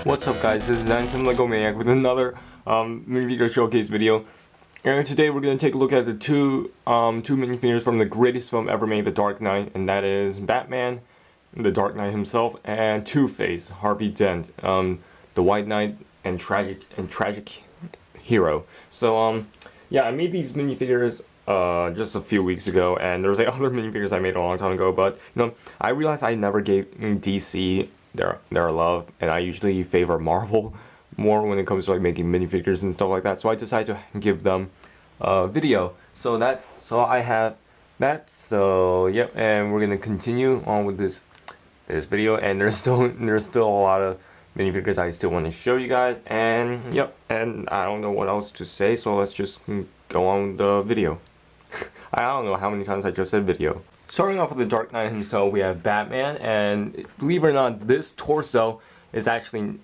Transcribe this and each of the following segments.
What's up guys, this is Anton Lego Maniac with another minifigure showcase video. And today we're going to take a look at the two minifigures from the greatest film ever made, The Dark Knight, and that is Batman, the Dark Knight himself, and Two-Face, Harvey Dent, the White Knight and tragic hero. So yeah, I made these minifigures just a few weeks ago, and there's like other minifigures I made a long time ago, but I realized I never gave DC their love, and I usually favor Marvel more when it comes to like making minifigures and stuff like that. So I decided to give them a video. So I have that. So yep, and we're gonna continue on with this video. And there's still a lot of minifigures I still want to show you guys. And yep, and I don't know what else to say. So let's just go on with the video. I don't know how many times I just said video. Starting off with the Dark Knight himself, we have Batman, and believe it or not, this torso is actually,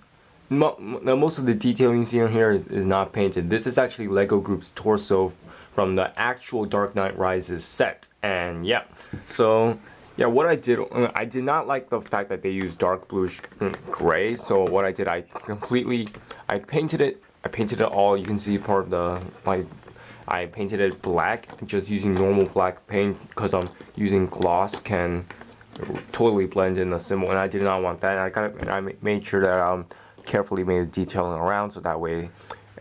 most of the detailing you see on here is not painted. This is actually Lego Group's torso from the actual Dark Knight Rises set. And yeah, so yeah, what I did not like the fact that they used dark bluish gray. So what I did, I painted it all. You can see part of the I painted it black, just using normal black paint, because using gloss can totally blend in the symbol, and I did not want that. And I made sure that I carefully made the detailing around, so that way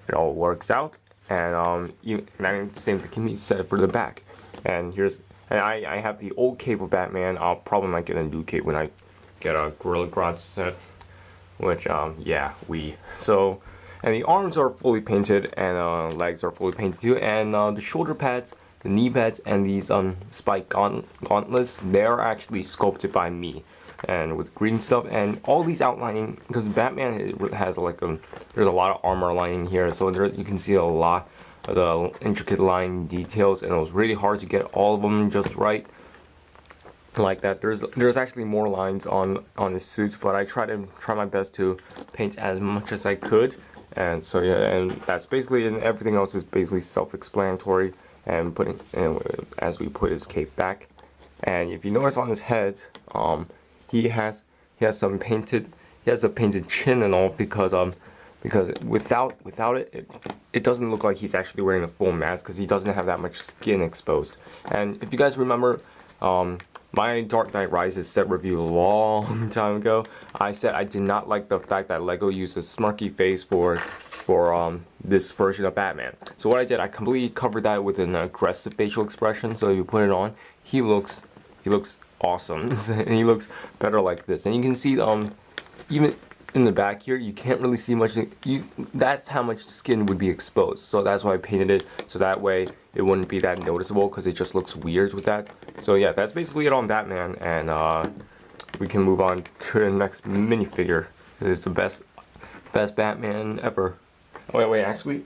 it all works out. And the same thing can be said for the back. And I have the old cape of Batman. I'll probably might get a new cape when I get a Gorilla Grodd set, which and the arms are fully painted, and legs are fully painted too, and the shoulder pads, the knee pads, and these spike gauntlets, they're actually sculpted by me, and with green stuff. And all these outlining, because Batman has there's a lot of armor lining here, so you can see a lot of the intricate line details, and it was really hard to get all of them just right like that. There's actually more lines on his suits, but I try my best to paint as much as I could. And so yeah, and that's basically, and everything else is basically self-explanatory. And as we put his cape back, and if you notice on his head, he has a painted chin and all, because without it doesn't look like he's actually wearing a full mask, because he doesn't have that much skin exposed. And if you guys remember, my Dark Knight Rises set review a long time ago, I said I did not like the fact that Lego used a smirky face for this version of Batman. So what I did, I completely covered that with an aggressive facial expression. So if you put it on, he looks awesome, and he looks better like this. And you can see even in the back here, you can't really see much. That's how much skin would be exposed. So that's why I painted it, so that way it wouldn't be that noticeable, because it just looks weird with that. So yeah, that's basically it on Batman, and we can move on to the next minifigure. It's the best Batman ever. Oh wait, actually,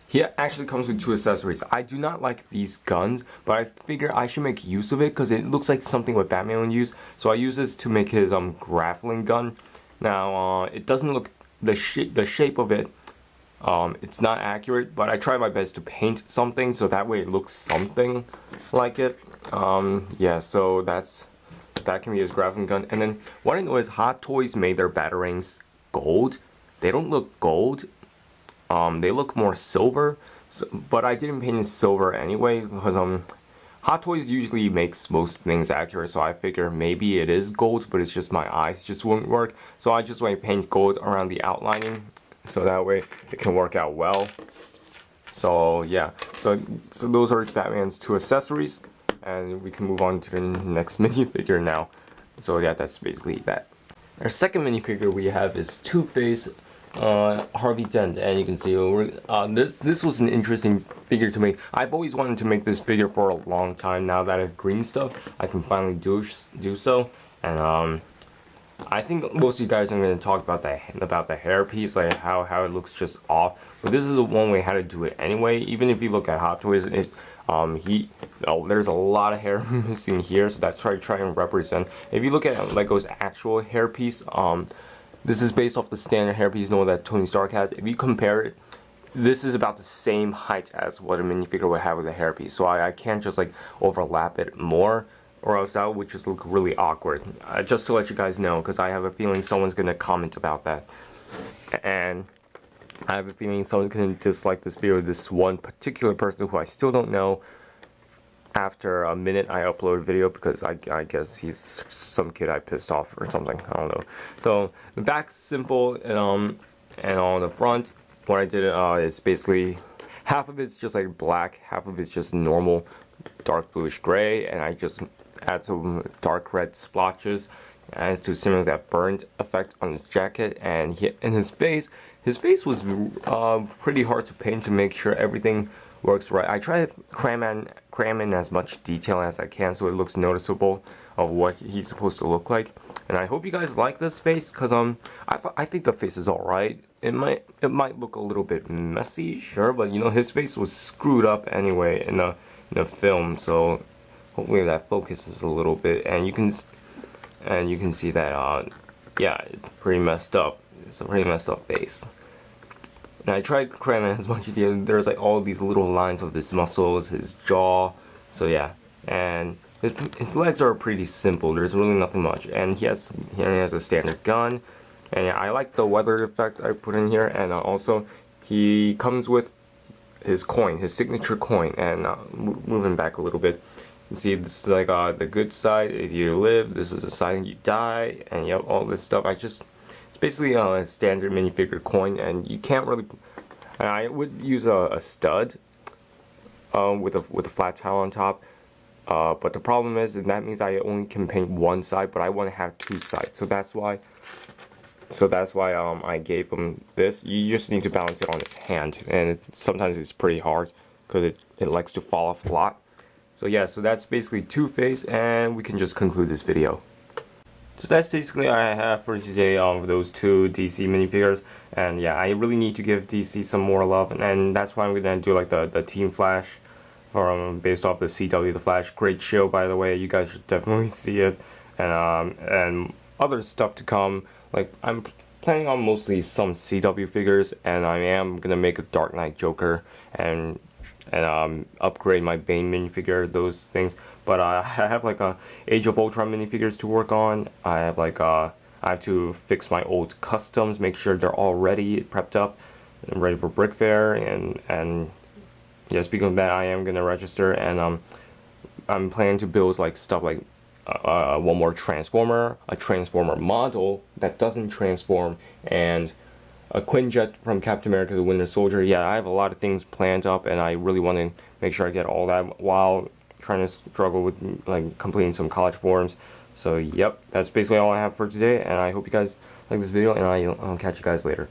he actually comes with two accessories. I do not like these guns, but I figure I should make use of it, because it looks like something what Batman would use. So I use this to make his grappling gun. Now it doesn't look, the shape of it, it's not accurate, but I try my best to paint something so that way it looks something like it. Yeah, so that can be his grappling gun. And then what I know is Hot Toys made their batarangs gold. They don't look gold, they look more silver, but I didn't paint it silver anyway, because Hot Toys usually makes most things accurate, so I figure maybe it is gold, but it's just my eyes just won't work. So I just want to paint gold around the outlining, so that way it can work out well. So yeah, so those are Batman's two accessories, and we can move on to the next minifigure now. So yeah, that's basically that. Our second minifigure we have is Two-Face, Harvey Dent, and you can see this was an interesting figure to make. I've always wanted to make this figure for a long time. Now that I have green stuff, I can finally do so. And I think most of you guys are going to talk about the hairpiece, like how it looks just off. But this is the one way how to do it anyway. Even if you look at Hot Toys, there's a lot of hair missing here, so that's try and represent. If you look at Lego's actual hairpiece, this is based off the standard hairpiece that Tony Stark has. If you compare it, this is about the same height as what a minifigure would have with a hairpiece. So I can't just like overlap it more, or else that would just look really awkward. Just to let you guys know, because I have a feeling someone's gonna comment about that. and I have a feeling someone can dislike this video. This one particular person who I still don't know. After a minute, I upload a video because I guess he's some kid I pissed off or something. I don't know. So the back's simple, and on the front, what I did is basically half of it's just like black, half of it's just normal dark bluish gray, and I just add some dark red splotches and to simulate that burnt effect on his jacket. And his face was pretty hard to paint to make sure everything works right. I try to cram in as much detail as I can so it looks noticeable of what he's supposed to look like. And I hope you guys like this face, because I think the face is alright. It might look a little bit messy, sure, but you know, his face was screwed up anyway in the film, so hopefully that focuses a little bit, and you can see that yeah, it's pretty messed up. It's a pretty messed up face. And I tried cramming as much detail. There's like all these little lines of his muscles, his jaw. So yeah, and his legs are pretty simple. There's really nothing much. And he has a standard gun. And yeah, I like the weather effect I put in here. And also, he comes with his coin, his signature coin. And moving back a little bit, you see this is like the good side. If you live, this is the side you die. And yep, all this stuff. It's basically a standard minifigure coin, and you can't really. I would use a stud with a flat tile on top, but the problem is that means I only can paint one side, but I want to have two sides. So that's why. I gave him this. You just need to balance it on his hand, and sometimes it's pretty hard because it likes to fall off a lot. So yeah, so that's basically Two-Face, and we can just conclude this video. So that's basically all I have for today on those two DC minifigures. And yeah, I really need to give DC some more love, and that's why I'm gonna do like the Team Flash based off the CW The Flash. Great show, by the way. You guys should definitely see it. And other stuff to come. Like, I'm planning on mostly some CW figures, and I am gonna make a Dark Knight Joker and upgrade my Bane minifigure, those things. But I have like a Age of Ultron minifigures to work on. I have like I have to fix my old customs, make sure they're all ready, prepped up, and ready for Brick Fair. And yeah, speaking of that, I am gonna register, and I'm planning to build like stuff like one more Transformer, a Transformer model that doesn't transform, and a Quinjet from Captain America: The Winter Soldier. Yeah, I have a lot of things planned up, and I really want to make sure I get all that while trying to struggle with like completing some college forms. So yep, that's basically all I have for today, and I hope you guys like this video, and I'll catch you guys later.